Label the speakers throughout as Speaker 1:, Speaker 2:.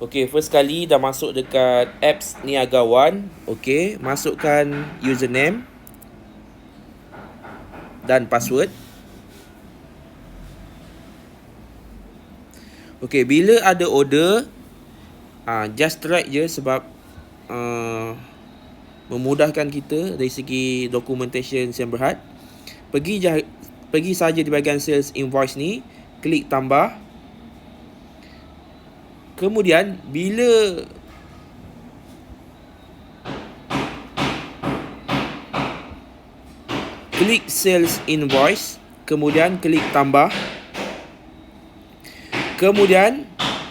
Speaker 1: Okey, first kali dah masuk dekat apps Niaga One. Okey, masukkan username dan password. Okey, bila ada order, just track je sebab memudahkan kita dari segi documentation yang berhad. Pergi saja di bahagian sales invoice ni, klik tambah. Kemudian bila klik sales invoice, kemudian klik tambah. Kemudian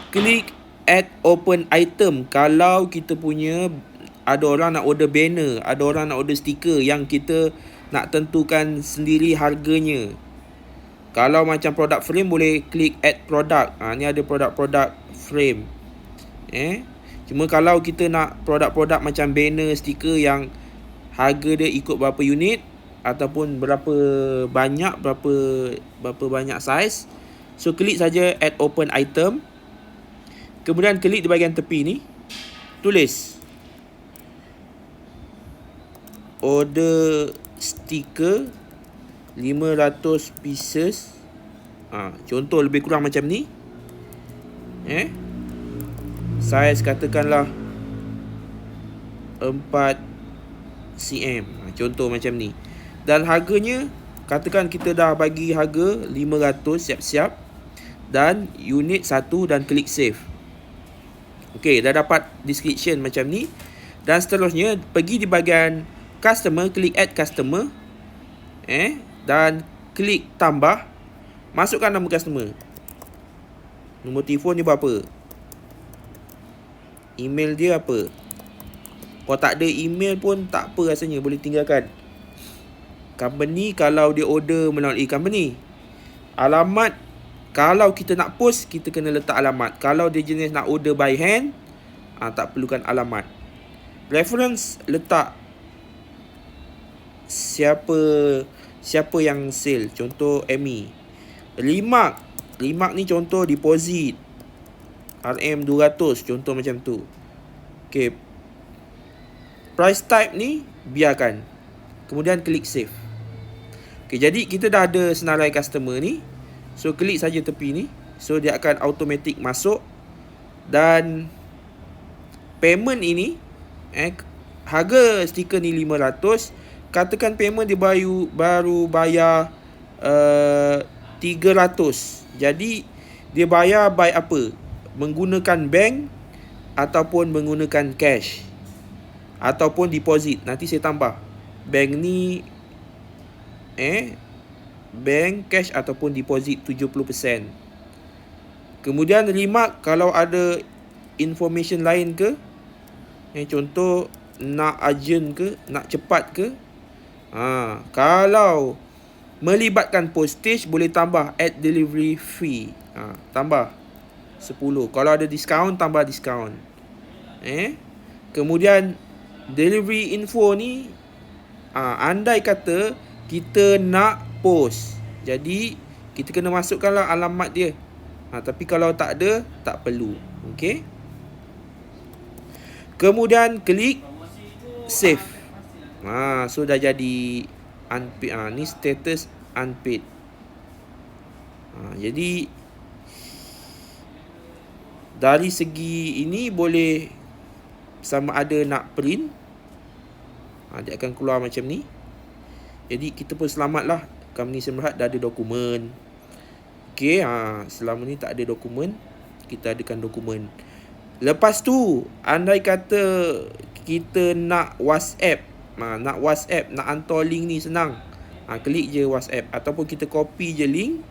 Speaker 1: klik add open item. Kalau kita punya ada orang nak order banner, ada orang nak order stiker yang kita nak tentukan sendiri harganya. Kalau macam produk frame boleh klik add product. Ni ada produk-produk frame. Cuma kalau kita nak produk-produk macam banner, stiker yang harga dia ikut berapa unit ataupun berapa banyak size, so klik saja add open item. Kemudian klik di bahagian tepi ni, tulis order stiker 500 pieces. Contoh lebih kurang macam ni. Saiz katakanlah 4 cm. Contoh macam ni. Dan harganya, katakan kita dah bagi harga 500 siap-siap. Dan unit 1 dan klik save. Okey, dah dapat description macam ni. Dan seterusnya, pergi di bahagian customer, klik add customer. Dan klik tambah. Masukkan nama customer. Nombor telefon dia berapa? Email dia apa? Kalau tak ada email pun tak apa rasanya, boleh tinggalkan. Company, kalau dia order melalui company. Alamat, kalau kita nak post, kita kena letak alamat. Kalau dia jenis nak order by hand, tak perlukan alamat. Reference, letak siapa yang sale. Contoh Amy. Remark ni contoh deposit RM200. Contoh macam tu. Okay. Price type ni biarkan. Kemudian klik save. Okay, jadi kita dah ada senarai customer ni. So klik saja tepi ni. So dia akan automatic masuk. Dan payment ini, harga stiker ni 500. Katakan payment dia baru bayar 300. Jadi dia bayar by apa? Menggunakan bank ataupun menggunakan cash ataupun deposit. Nanti saya tambah. Bank ni bank, cash ataupun deposit 70%. Kemudian remark kalau ada information lain ke. Contoh nak urgent ke, nak cepat ke. Kalau melibatkan postage boleh tambah add delivery fee. Tambah 10. Kalau ada diskaun, tambah diskaun. Kemudian delivery info ni, andai kata kita nak post, jadi kita kena masukkanlah alamat dia. Tapi kalau tak ada, tak perlu. Okey. Kemudian klik save. So dah jadi unpaid. Ni status unpaid. Jadi dari segi ini boleh sama ada nak print, dia akan keluar macam ni. Jadi kita pun selamatlah. Company Sdn Bhd dah ada dokumen. Okey, selama ni tak ada dokumen, kita adakan dokumen. Lepas tu, andai kata kita nak WhatsApp, nak hantar link ni senang. Klik je WhatsApp ataupun kita copy je link.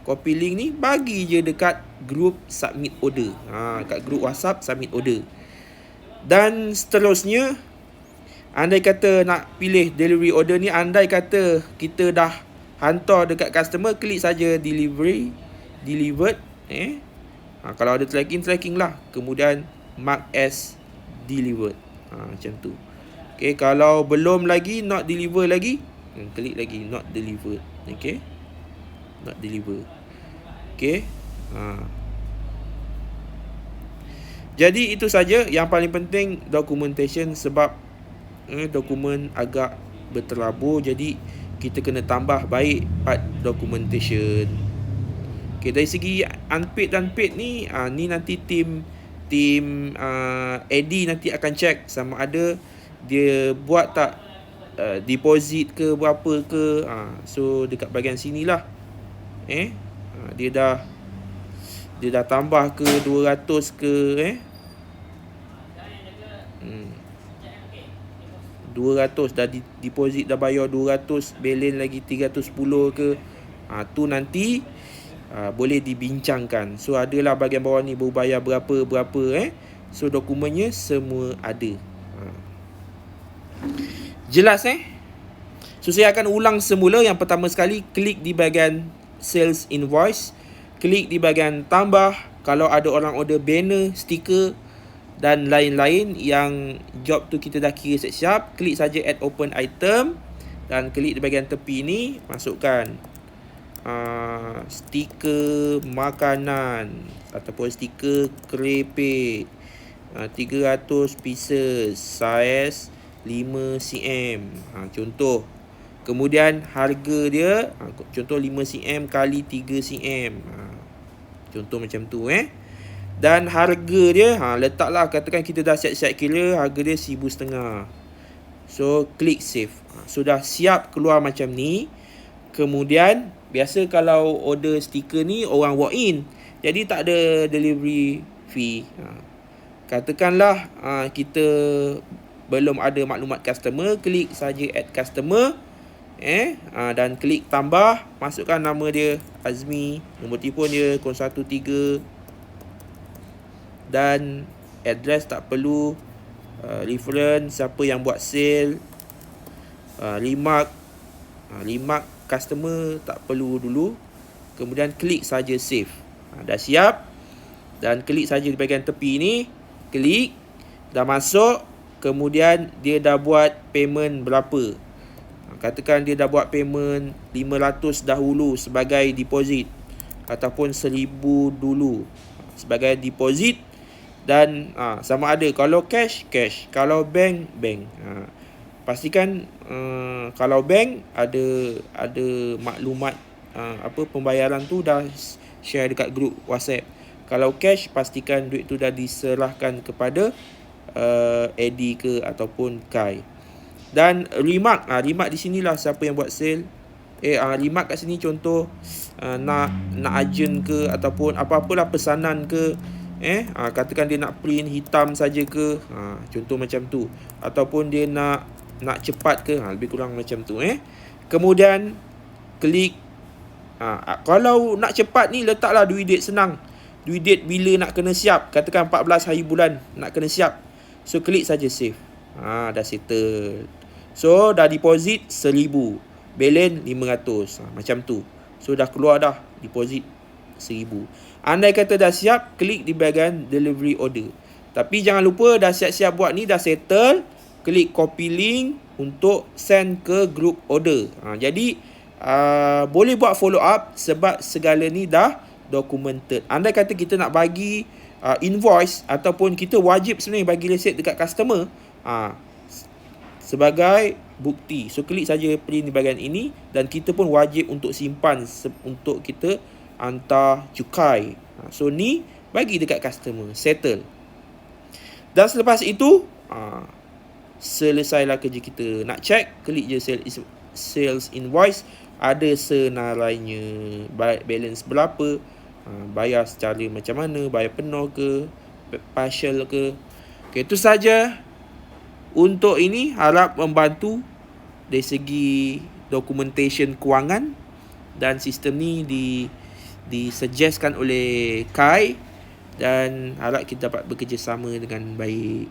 Speaker 1: Copy link ni, bagi je dekat group submit order. Kat group WhatsApp submit order. Dan seterusnya, andai kata nak pilih delivery order ni, andai kata kita dah hantar dekat customer, klik saja delivered. Kalau ada tracking lah. Kemudian mark as delivered. Macam tu. Okay, kalau belum lagi, not deliver lagi, klik lagi not delivered. Okay, not deliver. Okay. Jadi itu saja yang paling penting, documentation, sebab dokumen agak berterabur, jadi kita kena tambah baik part documentation. Okay, dari segi unpaid dan paid ni, ni nanti tim AD nanti akan check sama ada dia buat tak deposit ke berapa ke. So dekat bahagian sini lah dia dah tambah ke 200 ke 200 dah deposit, dah bayar 200, balance lagi 310 ke. Tu nanti boleh dibincangkan. So adalah bahagian bawah ni baru bayar berapa So dokumennya semua ada. Jelas So saya akan ulang semula. Yang pertama sekali, klik di bahagian sales invoice, klik di bahagian tambah. Kalau ada orang order banner, stiker dan lain-lain yang job tu kita dah kira siap, klik saja add open item dan klik di bahagian tepi ni, masukkan stiker makanan ataupun stiker kerepek 300 pieces, size 5 cm contoh. Kemudian harga dia contoh 5 cm kali 3 cm, contoh macam tu Dan harga dia letaklah, katakan kita dah siap-siap kira, harga dia 1,500. So klik save. Sudah siap keluar macam ni. Kemudian biasa kalau order stiker ni orang walk in, jadi tak ada delivery fee. Katakanlah kita belum ada maklumat customer, klik saja add customer dan klik tambah, masukkan nama dia Azmi, nombor telefon dia 013 dan address tak perlu, reference siapa yang buat sale, remark customer tak perlu dulu. Kemudian klik saja save. Dah siap, dan klik saja di bahagian tepi ni, klik, dah masuk. Kemudian dia dah buat payment berapa. Katakan dia dah buat payment 500 dahulu sebagai deposit, ataupun 1,000 dulu sebagai deposit. Dan sama ada kalau cash, kalau bank. Pastikan kalau bank ada maklumat pembayaran tu dah share dekat grup WhatsApp. Kalau cash, pastikan duit tu dah diserahkan kepada AD ke ataupun Kai. Dan remark di sinilah siapa yang buat sale. Remark kat sini contoh nak urgent ke ataupun apa-apalah pesanan ke. Katakan dia nak print hitam saja ke, contoh macam tu, ataupun dia nak cepat ke, lebih kurang macam tu. Kemudian klik kalau nak cepat ni, letaklah due date, senang. Due date bila nak kena siap, katakan 14 hari bulan nak kena siap. So klik saja save. Dah settle. So dah deposit 1,000, balance 500, macam tu. So dah keluar dah deposit 1,000. Andai kata dah siap, klik di bahagian delivery order. Tapi jangan lupa dah siap-siap buat ni, dah settle, klik copy link untuk send ke group order. Jadi boleh buat follow up sebab segala ni dah documented. Andai kata kita nak bagi invoice ataupun kita wajib sebenarnya bagi resit dekat customer sebagai bukti. So klik saja print di bahagian ini, dan kita pun wajib untuk simpan untuk kita hantar cukai. So ni bagi dekat customer, settle. Dan selepas itu selesailah kerja kita. Nak check, klik je sales invoice, ada senarainya, balance berapa, bayar secara macam mana, bayar penuh ke, partial ke. Okay, itu saja untuk ini. Harap membantu dari segi documentation kewangan, dan sistem ni disuggestkan oleh Kai, dan harap kita dapat bekerjasama dengan baik.